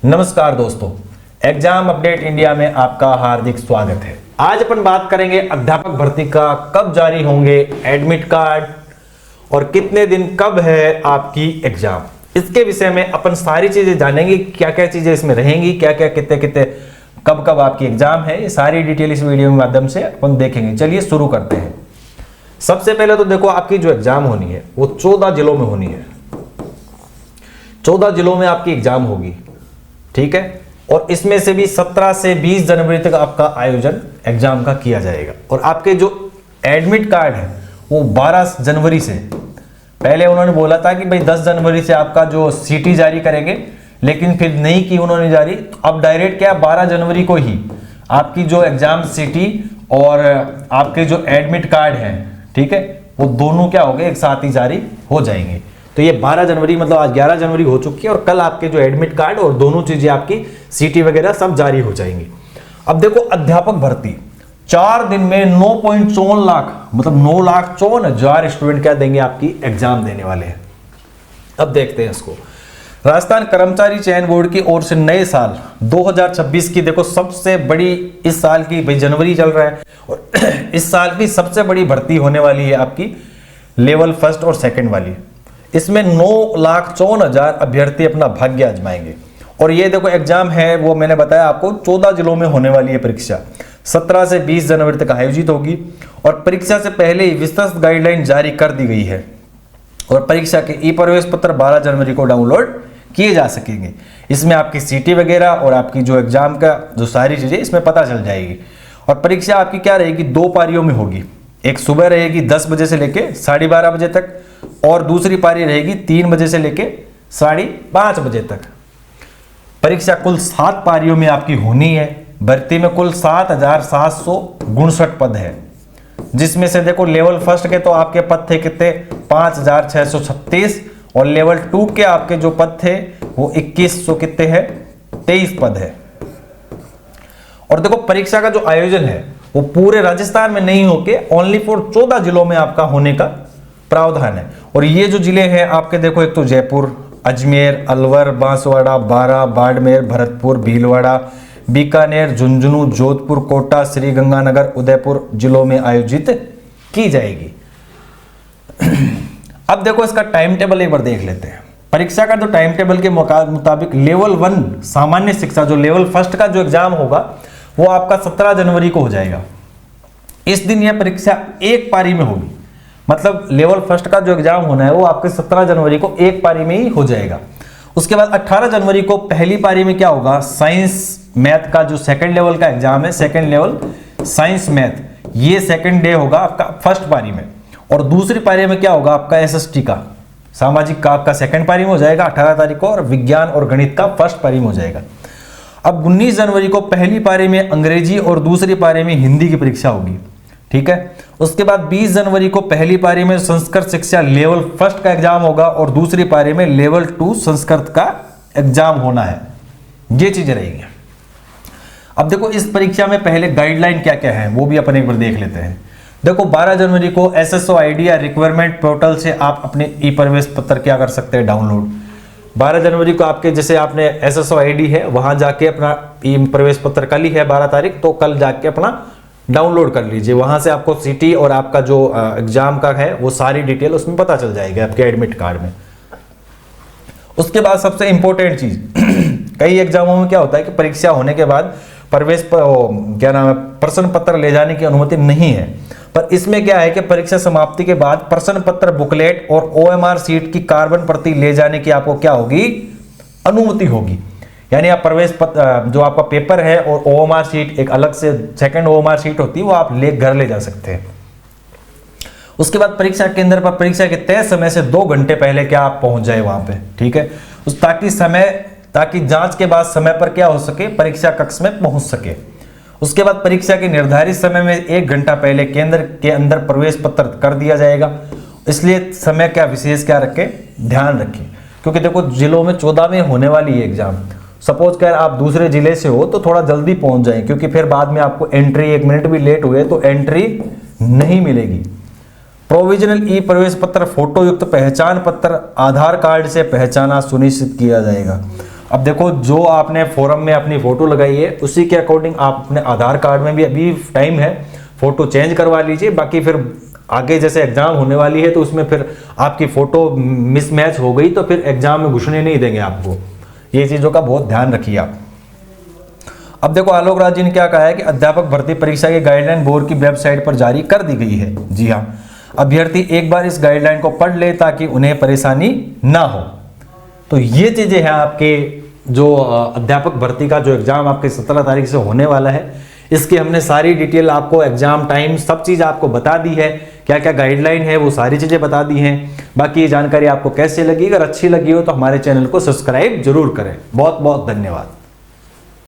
नमस्कार दोस्तों, exam update India में आपका हार्दिक स्वागत है। आज अपन बात करेंगे अध्यापक भर्ती का कब जारी होंगे एडमिट कार्ड और कितने दिन कब है आपकी एग्जाम। इसके विषय में अपन सारी चीजें जानेंगे, क्या क्या चीजें इसमें रहेंगी, क्या क्या कितने कितने कब कब आपकी एग्जाम है, ये सारी डिटेल इस वीडियो के माध्यम से अपन देखेंगे। चलिए शुरू करते हैं। सबसे पहले तो देखो, आपकी जो एग्जाम होनी है वो 14 जिलों में होनी है। 14 जिलों में आपकी एग्जाम होगी, ठीक है। और इसमें से भी 17 से 20 जनवरी तक आपका आयोजन एग्जाम का किया जाएगा। और आपके जो एडमिट कार्ड है वो 12 जनवरी से, पहले उन्होंने बोला था कि भाई 10 जनवरी से आपका जो सीटी जारी करेंगे, लेकिन फिर नहीं की उन्होंने जारी। अब डायरेक्ट क्या 12 जनवरी को ही आपकी जो एग्जाम सीटी और आपके जो एडमिट कार्ड है, ठीक है, वो दोनों क्या हो गए, एक साथ ही जारी हो जाएंगे। तो ये 12 जनवरी मतलब आज 11 जनवरी हो चुकी है और कल आपके जो एडमिट कार्ड और दोनों चीजें आपकी सीटी वगैरह सब जारी हो जाएंगी। अब देखो, अध्यापक भर्ती 4 दिन में 9.54 लाख मतलब 9,54,000 स्टूडेंट क्या देंगे, आपकी एग्जाम देने वाले हैं। अब देखते हैं इसको। राजस्थान कर्मचारी चयन बोर्ड की ओर से नए साल 2026 की देखो सबसे बड़ी, इस साल की भाई जनवरी चल रहा है और इस साल की सबसे बड़ी भर्ती होने वाली है आपकी लेवल फर्स्ट और सेकंड वाली। इसमें 9,54,000 अभ्यर्थी अपना भाग्य आजमाएंगे। और ये देखो एग्जाम है, वो मैंने बताया आपको 14 जिलों में होने वाली है परीक्षा। 17 से 20 जनवरी तक आयोजित होगी और परीक्षा से पहले ही विस्तृत गाइडलाइन जारी कर दी गई है। और परीक्षा के ई प्रवेश पत्र 12 जनवरी को डाउनलोड किए जा सकेंगे। इसमें आपकी सीटी वगैरह और आपकी जो एग्जाम का जो सारी चीजें इसमें पता चल जाएगी। और परीक्षा आपकी क्या रहेगी, 2 पारियों में होगी। एक सुबह रहेगी 10 बजे से लेके 12:30 बजे तक और दूसरी पारी रहेगी 3 बजे से लेके 5:30 बजे तक। परीक्षा कुल 7 पारियों में आपकी होनी है। भर्ती में कुल 7,759 पद है, जिसमें से देखो लेवल फर्स्ट के तो आपके पद थे कितने, 5,636 और लेवल 2 के आपके जो पद थे वो 2100 कितने हैं, 23 पद है। और देखो परीक्षा का जो आयोजन है वो पूरे राजस्थान में नहीं होके ओनली फॉर 14 जिलों में आपका होने का प्रावधान है। और ये जो जिले हैं आपके देखो, एक तो जयपुर, अजमेर, अलवर, बांसवाड़ा, बारां, बाड़मेर, भरतपुर, भीलवाड़ा, बीकानेर, झुंझुनू, जोधपुर, कोटा, श्रीगंगानगर, उदयपुर जिलों में आयोजित की जाएगी। अब देखो इसका टाइम टेबल एक बार देख लेते हैं। परीक्षा का जो टाइम टेबल के मुताबिक लेवल 1 सामान्य शिक्षा जो लेवल फर्स्ट का जो एग्जाम होगा वो आपका 17 जनवरी को हो जाएगा। इस दिन यह परीक्षा एक पारी में होगी, मतलब लेवल फर्स्ट का जो एग्जाम होना है वो आपके 17 जनवरी को एक पारी में ही हो जाएगा। उसके बाद 18 जनवरी को पहली पारी में क्या होगा, साइंस मैथ का जो सेकंड लेवल का एग्जाम है, सेकंड लेवल साइंस मैथ, ये सेकंड डे होगा आपका फर्स्ट पारी में। और दूसरी पारी में क्या होगा, आपका एसएसटी का सामाजिक का आपका सेकंड पारी में हो जाएगा 18 तारीख को, और विज्ञान और गणित का फर्स्ट पारी में हो जाएगा। अब 19 जनवरी को पहली पारी में अंग्रेजी और दूसरी पारी में हिंदी की परीक्षा होगी, ठीक है। उसके बाद 20 जनवरी को पहली पारी में संस्कृत शिक्षा लेवल फर्स्ट का एग्जाम होगा और दूसरी पारी में लेवल 2 संस्कृत का एग्जाम होना है। ये चीजें रहेंगी। अब देखो इस परीक्षा में पहले गाइडलाइन क्या क्या है वो भी अपन एक बार देख लेते हैं। देखो 12 जनवरी को SSO ID या रिक्वायरमेंट पोर्टल से आप अपने ई प्रवेश पत्र क्या कर सकते हैं, डाउनलोड। 12 जनवरी को आपके जैसे आपने SSO ID है वहां जाके अपना ई प्रवेश पत्र कल ही है 12 तारीख, तो कल जाके अपना डाउनलोड कर लीजिए। वहां से आपको सीटी और आपका जो एग्जाम का है वो सारी डिटेल उसमें पता चल जाएगी आपके एडमिट कार्ड में। उसके बाद सबसे इंपॉर्टेंट चीज कई एग्जामों में क्या होता है कि परीक्षा होने के बाद प्रवेश क्या नाम है, प्रश्न पत्र ले जाने की अनुमति नहीं है। पर इसमें क्या है कि परीक्षा समाप्ति के बाद प्रश्न पत्र, बुकलेट और OMR सीट की कार्बन प्रति ले जाने की आपको क्या होगी, अनुमति होगी। यानी आप प्रवेश पत्र जो आपका पेपर है और OMR सीट एक अलग से सेकंड OMR सीट होती है वो आप घर ले जा सकते हैं। उसके बाद परीक्षा केंद्र पर परीक्षा के तय समय से 2 घंटे पहले क्या आप पहुंच जाए वहां पे, ठीक है, ताकि जांच के बाद समय पर क्या हो सके, परीक्षा कक्ष में पहुंच सके। उसके बाद परीक्षा के निर्धारित समय में 1 घंटा पहले केंद्र के अंदर प्रवेश पत्र कर दिया जाएगा। इसलिए समय क्या विशेष क्या रखें, ध्यान रखें, क्योंकि देखो जिलों में 14 में होने वाली है एग्जाम। सपोज कर आप दूसरे जिले से हो तो थोड़ा जल्दी पहुंच जाएं, क्योंकि फिर बाद में आपको एंट्री 1 मिनट भी लेट हुए तो एंट्री नहीं मिलेगी। प्रोविजनल ई प्रवेश पत्र, फोटो युक्त पहचान पत्र, आधार कार्ड से पहचाना सुनिश्चित किया जाएगा। अब देखो, जो आपने फॉर्म में अपनी फोटो लगाई है उसी के अकॉर्डिंग आप अपने आधार कार्ड में भी अभी टाइम है, फोटो चेंज करवा लीजिए। बाकी फिर आगे जैसे एग्जाम होने वाली है तो उसमें फिर आपकी फोटो मिसमैच हो गई तो फिर एग्जाम में घुसने नहीं देंगे आपको। ये चीज़ों का बहुत ध्यान रखिए आप। अब देखो, आलोक राज जी ने क्या कहा है कि अध्यापक भर्ती परीक्षा की गाइडलाइन बोर्ड की वेबसाइट पर जारी कर दी गई है। जी हाँ, अभ्यर्थी एक बार इस गाइडलाइन को पढ़ ले ताकि उन्हें परेशानी ना हो। तो ये चीजें हैं आपके जो अध्यापक भर्ती का जो एग्जाम आपके 17 तारीख से होने वाला है, इसकी हमने सारी डिटेल आपको, एग्जाम टाइम, सब चीज आपको बता दी है। क्या क्या गाइडलाइन है वो सारी चीजें बता दी हैं। बाकी ये जानकारी आपको कैसे लगी, अगर अच्छी लगी हो तो हमारे चैनल को सब्सक्राइब जरूर करें। बहुत बहुत धन्यवाद।